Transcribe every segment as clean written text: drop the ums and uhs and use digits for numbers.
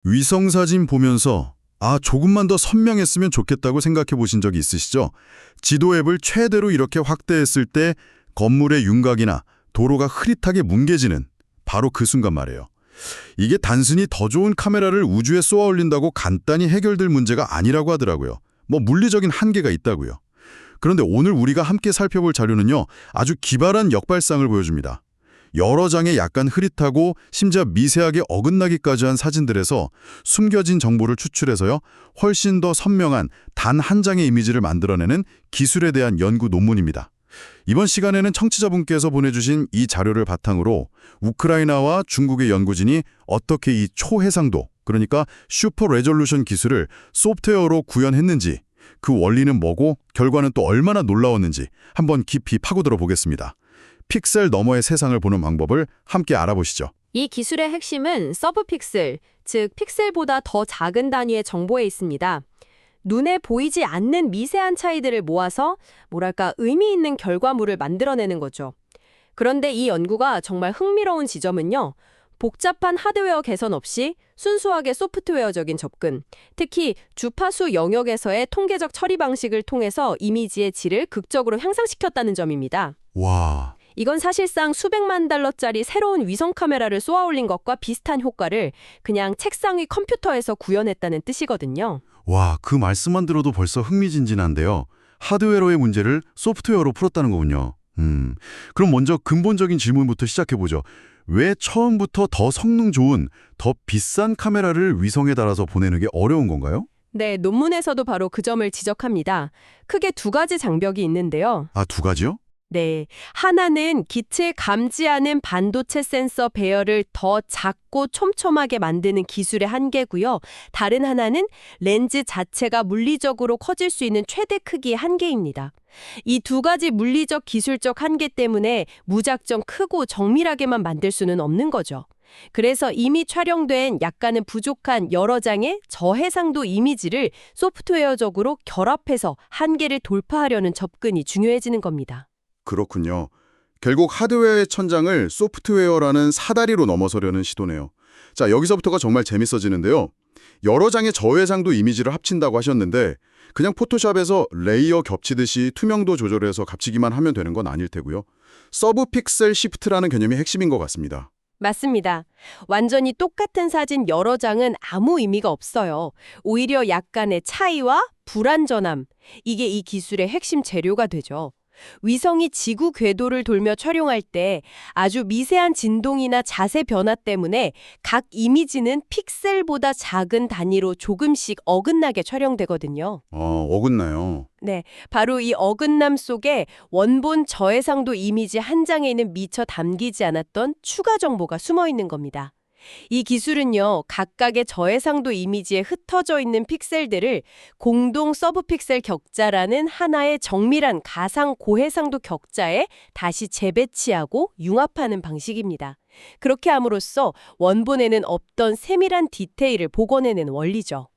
위성사진 보면서 조금만 더 선명했으면 좋겠다고 생각해 보신 적이 있으시죠? 지도 앱을 최대로 이렇게 확대했을 때 건물의 윤곽이나 도로가 흐릿하게 뭉개지는 바로 그 순간 말이에요. 이게 단순히 더 좋은 카메라를 우주에 쏘아 올린다고 간단히 해결될 문제가 아니라고 하더라고요. 물리적인 한계가 있다고요. 그런데 오늘 우리가 함께 살펴볼 자료는요, 아주 기발한 역발상을 보여줍니다. 여러 장의 약간 흐릿하고 심지어 미세하게 어긋나기까지 한 사진들에서 숨겨진 정보를 추출해서요, 훨씬 더 선명한 단 한 장의 이미지를 만들어내는 기술에 대한 연구 논문입니다. 이번 시간에는 청취자분께서 보내주신 이 자료를 바탕으로 우크라이나와 중국의 연구진이 어떻게 이 초해상도, 그러니까 슈퍼 레졸루션 기술을 소프트웨어로 구현했는지, 그 원리는 뭐고 결과는 또 얼마나 놀라웠는지 한번 깊이 파고들어 보겠습니다. 픽셀 너머의 세상을 보는 방법을 함께 알아보시죠. 이 기술의 핵심은 서브픽셀, 즉 픽셀보다 더 작은 단위의 정보에 있습니다. 눈에 보이지 않는 미세한 차이들을 모아서 의미 있는 결과물을 만들어내는 거죠. 그런데 이 연구가 정말 흥미로운 지점은요, 복잡한 하드웨어 개선 없이 순수하게 소프트웨어적인 접근, 특히 주파수 영역에서의 통계적 처리 방식을 통해서 이미지의 질을 극적으로 향상시켰다는 점입니다. 와, 이건 사실상 수백만 달러짜리 새로운 위성 카메라를 쏘아 올린 것과 비슷한 효과를 그냥 책상 위 컴퓨터에서 구현했다는 뜻이거든요. 그 말씀만 들어도 벌써 흥미진진한데요. 하드웨어의 문제를 소프트웨어로 풀었다는 거군요. 그럼 먼저 근본적인 질문부터 시작해보죠. 왜 처음부터 더 성능 좋은, 더 비싼 카메라를 위성에 달아서 보내는 게 어려운 건가요? 네, 논문에서도 바로 그 점을 지적합니다. 크게 두 가지 장벽이 있는데요. 두 가지요? 네, 하나는 빛을 감지하는 반도체 센서 배열을 더 작고 촘촘하게 만드는 기술의 한계고요. 다른 하나는 렌즈 자체가 물리적으로 커질 수 있는 최대 크기의 한계입니다. 이 두 가지 물리적 기술적 한계 때문에 무작정 크고 정밀하게만 만들 수는 없는 거죠. 그래서 이미 촬영된 약간은 부족한 여러 장의 저해상도 이미지를 소프트웨어적으로 결합해서 한계를 돌파하려는 접근이 중요해지는 겁니다. 그렇군요. 결국 하드웨어의 천장을 소프트웨어라는 사다리로 넘어서려는 시도네요. 자, 여기서부터가 정말 재밌어지는데요. 여러 장의 저해상도 이미지를 합친다고 하셨는데 그냥 포토샵에서 레이어 겹치듯이 투명도 조절해서 겹치기만 하면 되는 건 아닐 테고요. 서브 픽셀 시프트라는 개념이 핵심인 것 같습니다. 맞습니다. 완전히 똑같은 사진 여러 장은 아무 의미가 없어요. 오히려 약간의 차이와 불완전함, 이게 이 기술의 핵심 재료가 되죠. 위성이 지구 궤도를 돌며 촬영할 때 아주 미세한 진동이나 자세 변화 때문에 각 이미지는 픽셀보다 작은 단위로 조금씩 어긋나게 촬영되거든요. 어긋나요. 네, 바로 이 어긋남 속에 원본 저해상도 이미지 한 장에는 미처 담기지 않았던 추가 정보가 숨어 있는 겁니다. 이 기술은요, 각각의 저해상도 이미지에 흩어져 있는 픽셀들을 공동 서브픽셀 격자라는 하나의 정밀한 가상 고해상도 격자에 다시 재배치하고 융합하는 방식입니다. 그렇게 함으로써 원본에는 없던 세밀한 디테일을 복원해낸 원리죠.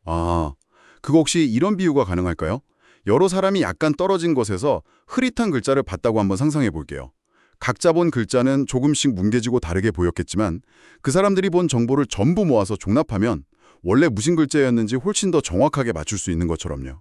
그거 혹시 이런 비유가 가능할까요? 여러 사람이 약간 떨어진 곳에서 흐릿한 글자를 봤다고 한번 상상해 볼게요. 각자 본 글자는 조금씩 뭉개지고 다르게 보였겠지만 그 사람들이 본 정보를 전부 모아서 종합하면 원래 무슨 글자였는지 훨씬 더 정확하게 맞출 수 있는 것처럼요.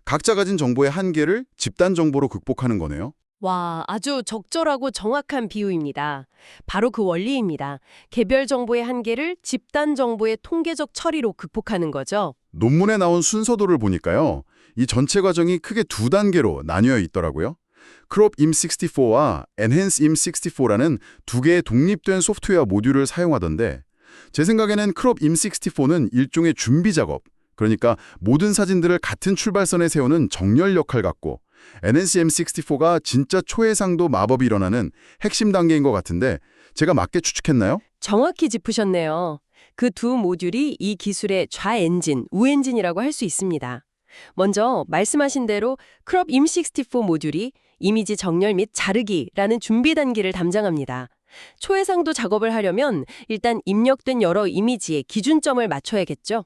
각자 가진 정보의 한계를 집단 정보로 극복하는 거네요. 와, 아주 적절하고 정확한 비유입니다. 바로 그 원리입니다. 개별 정보의 한계를 집단 정보의 통계적 처리로 극복하는 거죠. 논문에 나온 순서도를 보니까요. 이 전체 과정이 크게 두 단계로 나뉘어 있더라고요. 크롭 임64와 엔핸스 임64라는 두 개의 독립된 소프트웨어 모듈을 사용하던데 제 생각에는 크롭 임64는 일종의 준비 작업, 그러니까 모든 사진들을 같은 출발선에 세우는 정렬 역할 같고 엔핸스 임64가 진짜 초해상도 마법이 일어나는 핵심 단계인 것 같은데 제가 맞게 추측했나요? 정확히 짚으셨네요. 그 두 모듈이 이 기술의 좌엔진, 우엔진이라고 할 수 있습니다. 먼저 말씀하신 대로 크롭 임64 모듈이 이미지 정렬 및 자르기라는 준비 단계를 담당합니다. 초해상도 작업을 하려면 일단 입력된 여러 이미지의 기준점을 맞춰야겠죠.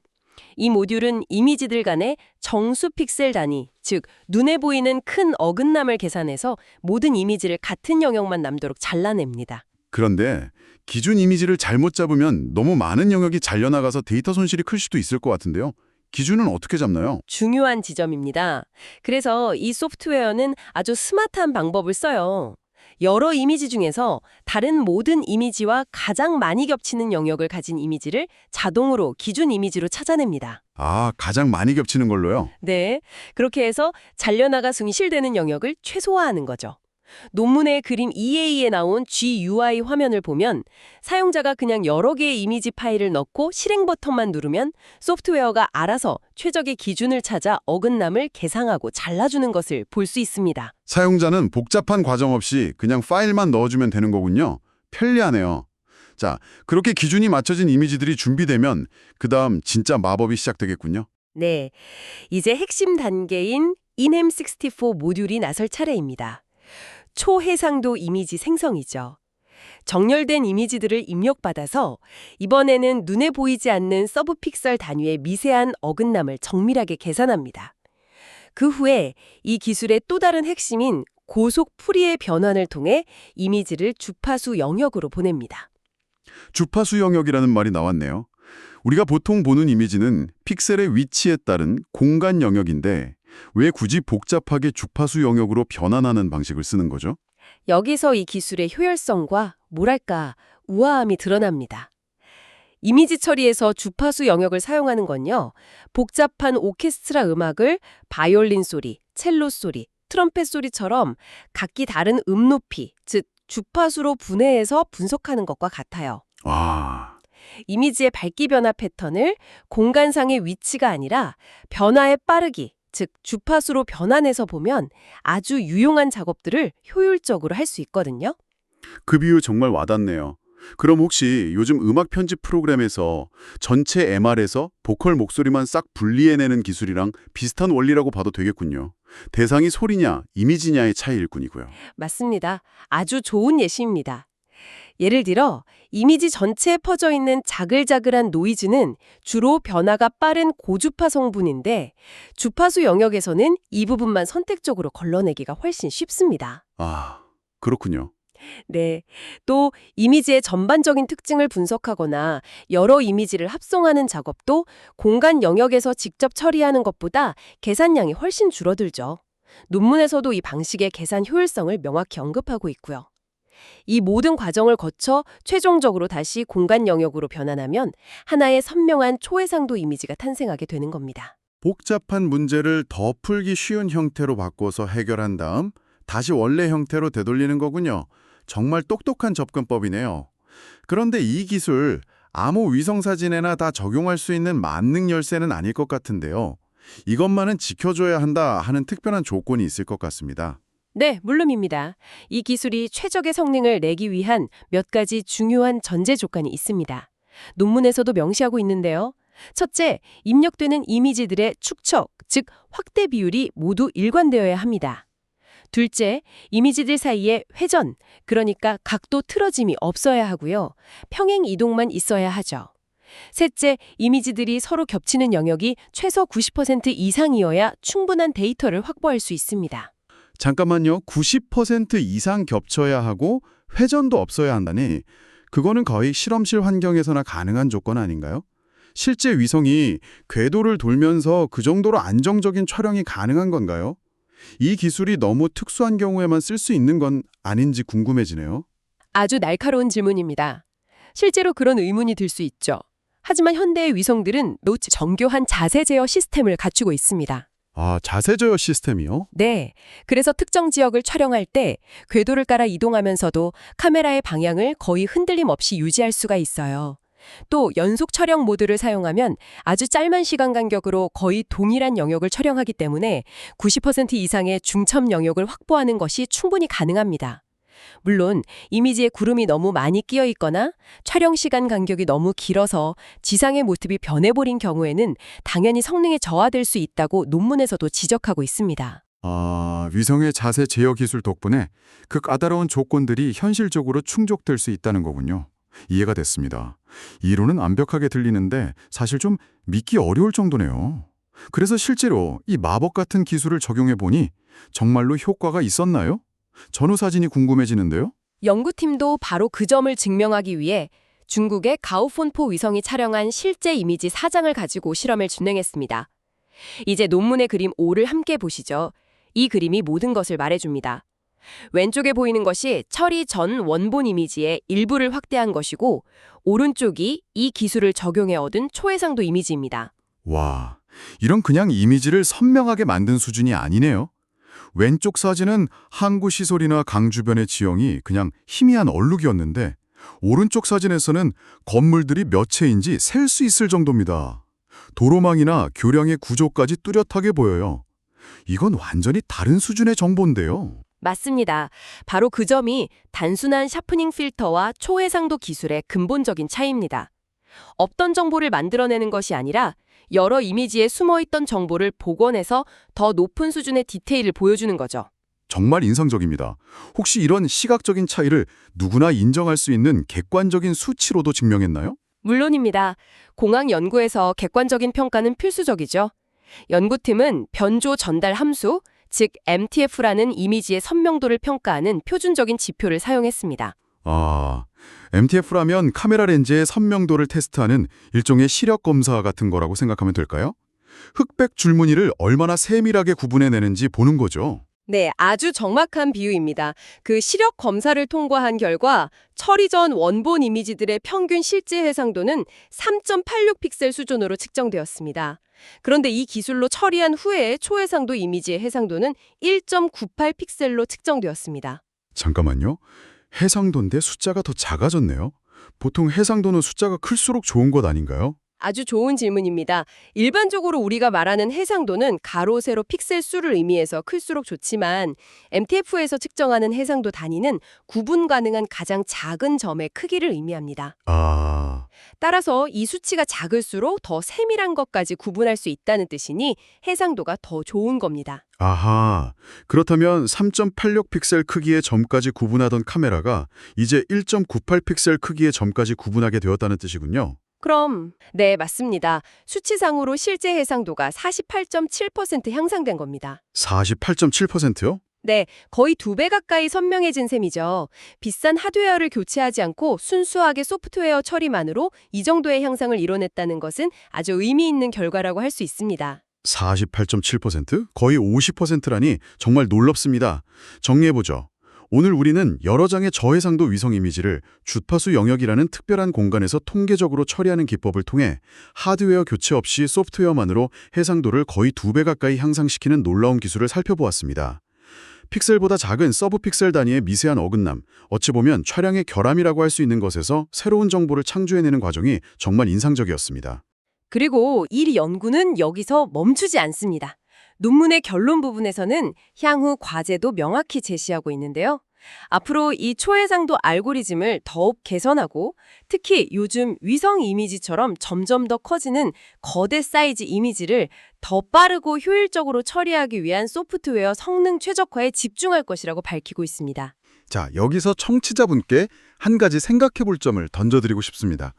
이 모듈은 이미지들 간의 정수 픽셀 단위, 즉 눈에 보이는 큰 어긋남을 계산해서 모든 이미지를 같은 영역만 남도록 잘라냅니다. 그런데 기준 이미지를 잘못 잡으면 너무 많은 영역이 잘려나가서 데이터 손실이 클 수도 있을 것 같은데요. 기준은 어떻게 잡나요? 중요한 지점입니다. 그래서 이 소프트웨어는 아주 스마트한 방법을 써요. 여러 이미지 중에서 다른 모든 이미지와 가장 많이 겹치는 영역을 가진 이미지를 자동으로 기준 이미지로 찾아냅니다. 아, 가장 많이 겹치는 걸로요? 네, 그렇게 해서 잘려나가 손실되는 영역을 최소화하는 거죠. 논문의 그림 2A에 나온 GUI 화면을 보면 사용자가 그냥 여러 개의 이미지 파일을 넣고 실행 버튼만 누르면 소프트웨어가 알아서 최적의 기준을 찾아 어긋남을 계상하고 잘라주는 것을 볼 수 있습니다. 사용자는 복잡한 과정 없이 그냥 파일만 넣어주면 되는 거군요. 편리하네요. 자, 그렇게 기준이 맞춰진 이미지들이 준비되면 그다음 진짜 마법이 시작되겠군요. 네, 이제 핵심 단계인 인햄64 모듈이 나설 차례입니다. 초해상도 이미지 생성이죠. 정렬된 이미지들을 입력받아서 이번에는 눈에 보이지 않는 서브픽셀 단위의 미세한 어긋남을 정밀하게 계산합니다. 그 후에 이 기술의 또 다른 핵심인 고속 풀이의 변환을 통해 이미지를 주파수 영역으로 보냅니다. 주파수 영역이라는 말이 나왔네요. 우리가 보통 보는 이미지는 픽셀의 위치에 따른 공간 영역인데 왜 굳이 복잡하게 주파수 영역으로 변환하는 방식을 쓰는 거죠? 여기서 이 기술의 효율성과 뭐랄까 우아함이 드러납니다. 이미지 처리에서 주파수 영역을 사용하는 건요. 복잡한 오케스트라 음악을 바이올린 소리, 첼로 소리, 트럼펫 소리처럼 각기 다른 높이, 즉 주파수로 분해해서 분석하는 것과 같아요. 와, 이미지의 밝기 변화 패턴을 공간상의 위치가 아니라 변화의 빠르기, 즉 주파수로 변환해서 보면 아주 유용한 작업들을 효율적으로 할 수 있거든요. 그 비유 정말 와닿네요. 그럼 혹시 요즘 음악 편집 프로그램에서 전체 MR에서 보컬 목소리만 싹 분리해내는 기술이랑 비슷한 원리라고 봐도 되겠군요. 대상이 소리냐, 이미지냐의 차이일 뿐이고요. 맞습니다. 아주 좋은 예시입니다. 예를 들어 이미지 전체에 퍼져 있는 자글자글한 노이즈는 주로 변화가 빠른 고주파 성분인데 주파수 영역에서는 이 부분만 선택적으로 걸러내기가 훨씬 쉽습니다. 아, 그렇군요. 네. 또 이미지의 전반적인 특징을 분석하거나 여러 이미지를 합성하는 작업도 공간 영역에서 직접 처리하는 것보다 계산량이 훨씬 줄어들죠. 논문에서도 이 방식의 계산 효율성을 명확히 언급하고 있고요. 이 모든 과정을 거쳐 최종적으로 다시 공간 영역으로 변환하면 하나의 선명한 초해상도 이미지가 탄생하게 되는 겁니다. 복잡한 문제를 더 풀기 쉬운 형태로 바꿔서 해결한 다음 다시 원래 형태로 되돌리는 거군요. 정말 똑똑한 접근법이네요. 그런데 이 기술 아무 위성사진에나 다 적용할 수 있는 만능 열쇠는 아닐 것 같은데요. 이것만은 지켜줘야 한다 하는 특별한 조건이 있을 것 같습니다. 네, 물론입니다. 이 기술이 최적의 성능을 내기 위한 몇 가지 중요한 전제 조건이 있습니다. 논문에서도 명시하고 있는데요. 첫째, 입력되는 이미지들의 축척, 즉 확대 비율이 모두 일관되어야 합니다. 둘째, 이미지들 사이에 회전, 그러니까 각도 틀어짐이 없어야 하고요. 평행 이동만 있어야 하죠. 셋째, 이미지들이 서로 겹치는 영역이 최소 90% 이상이어야 충분한 데이터를 확보할 수 있습니다. 잠깐만요. 90% 이상 겹쳐야 하고 회전도 없어야 한다니 그거는 거의 실험실 환경에서나 가능한 조건 아닌가요? 실제 위성이 궤도를 돌면서 그 정도로 안정적인 촬영이 가능한 건가요? 이 기술이 너무 특수한 경우에만 쓸 수 있는 건 아닌지 궁금해지네요. 아주 날카로운 질문입니다. 실제로 그런 의문이 들 수 있죠. 하지만 현대의 위성들은 노치 정교한 자세 제어 시스템을 갖추고 있습니다. 아, 자세 제어 시스템이요? 네, 그래서 특정 지역을 촬영할 때 궤도를 따라 이동하면서도 카메라의 방향을 거의 흔들림 없이 유지할 수가 있어요. 또 연속 촬영 모드를 사용하면 아주 짧은 시간 간격으로 거의 동일한 영역을 촬영하기 때문에 90% 이상의 중첩 영역을 확보하는 것이 충분히 가능합니다. 물론 이미지에 구름이 너무 많이 끼어 있거나 촬영 시간 간격이 너무 길어서 지상의 모습이 변해버린 경우에는 당연히 성능이 저하될 수 있다고 논문에서도 지적하고 있습니다. 아, 위성의 자세 제어 기술 덕분에 그 까다로운 조건들이 현실적으로 충족될 수 있다는 거군요. 이해가 됐습니다. 이론은 완벽하게 들리는데 사실 좀 믿기 어려울 정도네요. 그래서 실제로 이 마법 같은 기술을 적용해 보니 정말로 효과가 있었나요? 전후 사진이 궁금해지는데요. 연구팀도 바로 그 점을 증명하기 위해 중국의 가오폰포 위성이 촬영한 실제 이미지 4장을 가지고 실험을 진행했습니다. 이제 논문의 그림 5를 함께 보시죠. 이 그림이 모든 것을 말해줍니다. 왼쪽에 보이는 것이 처리 전 원본 이미지의 일부를 확대한 것이고 오른쪽이 이 기술을 적용해 얻은 초해상도 이미지입니다. 와, 이런 그냥 이미지를 선명하게 만든 수준이 아니네요. 왼쪽 사진은 항구 시설이나 강 주변의 지형이 그냥 희미한 얼룩이었는데 오른쪽 사진에서는 건물들이 몇 채인지 셀 수 있을 정도입니다. 도로망이나 교량의 구조까지 뚜렷하게 보여요. 이건 완전히 다른 수준의 정보인데요. 맞습니다. 바로 그 점이 단순한 샤프닝 필터와 초해상도 기술의 근본적인 차이입니다. 없던 정보를 만들어내는 것이 아니라 여러 이미지에 숨어있던 정보를 복원해서 더 높은 수준의 디테일을 보여주는 거죠. 정말 인상적입니다. 혹시 이런 시각적인 차이를 누구나 인정할 수 있는 객관적인 수치로도 증명했나요? 물론입니다. 공학 연구에서 객관적인 평가는 필수적이죠. 연구팀은 변조 전달 함수, 즉 MTF라는 이미지의 선명도를 평가하는 표준적인 지표를 사용했습니다. 아, MTF라면 카메라 렌즈의 선명도를 테스트하는 일종의 시력 검사 같은 거라고 생각하면 될까요? 흑백 줄무늬를 얼마나 세밀하게 구분해내는지 보는 거죠. 네, 아주 정확한 비유입니다. 그 시력 검사를 통과한 결과 처리 전 원본 이미지들의 평균 실제 해상도는 3.86 픽셀 수준으로 측정되었습니다. 그런데 이 기술로 처리한 후에 초해상도 이미지의 해상도는 1.98 픽셀로 측정되었습니다. 잠깐만요. 해상도인데 숫자가 더 작아졌네요. 보통 해상도는 숫자가 클수록 좋은 것 아닌가요? 아주 좋은 질문입니다. 일반적으로 우리가 말하는 해상도는 가로, 세로, 픽셀 수를 의미해서 클수록 좋지만 MTF에서 측정하는 해상도 단위는 구분 가능한 가장 작은 점의 크기를 의미합니다. 아, 따라서 이 수치가 작을수록 더 세밀한 것까지 구분할 수 있다는 뜻이니 해상도가 더 좋은 겁니다. 아하. 그렇다면 3.86 픽셀 크기의 점까지 구분하던 카메라가 이제 1.98 픽셀 크기의 점까지 구분하게 되었다는 뜻이군요. 그럼 네, 맞습니다. 수치상으로 실제 해상도가 48.7% 향상된 겁니다. 48.7%요? 네, 거의 2배 가까이 선명해진 셈이죠. 비싼 하드웨어를 교체하지 않고 순수하게 소프트웨어 처리만으로 이 정도의 향상을 이뤄냈다는 것은 아주 의미 있는 결과라고 할 수 있습니다. 48.7%? 거의 50%라니 정말 놀랍습니다. 정리해보죠. 오늘 우리는 여러 장의 저해상도 위성 이미지를 주파수 영역이라는 특별한 공간에서 통계적으로 처리하는 기법을 통해 하드웨어 교체 없이 소프트웨어만으로 해상도를 거의 2배 가까이 향상시키는 놀라운 기술을 살펴보았습니다. 픽셀보다 작은 서브픽셀 단위의 미세한 어긋남, 어찌 보면 촬영의 결함이라고 할 수 있는 것에서 새로운 정보를 창조해내는 과정이 정말 인상적이었습니다. 그리고 이 연구는 여기서 멈추지 않습니다. 논문의 결론 부분에서는 향후 과제도 명확히 제시하고 있는데요. 앞으로 이 초해상도 알고리즘을 더욱 개선하고 특히 요즘 위성 이미지처럼 점점 더 커지는 거대 사이즈 이미지를 더 빠르고 효율적으로 처리하기 위한 소프트웨어 성능 최적화에 집중할 것이라고 밝히고 있습니다. 자, 여기서 청취자분께 한 가지 생각해 볼 점을 던져드리고 싶습니다.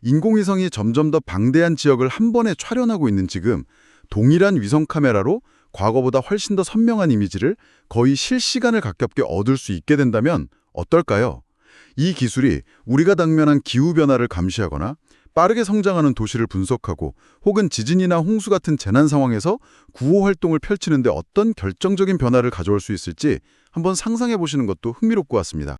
인공위성이 점점 더 방대한 지역을 한 번에 촬영하고 있는 지금 동일한 위성 카메라로 과거보다 훨씬 더 선명한 이미지를 거의 실시간을 가깝게 얻을 수 있게 된다면 어떨까요? 이 기술이 우리가 당면한 기후변화를 감시하거나 빠르게 성장하는 도시를 분석하고 혹은 지진이나 홍수 같은 재난 상황에서 구호 활동을 펼치는데 어떤 결정적인 변화를 가져올 수 있을지 한번 상상해 보시는 것도 흥미롭고 같습니다.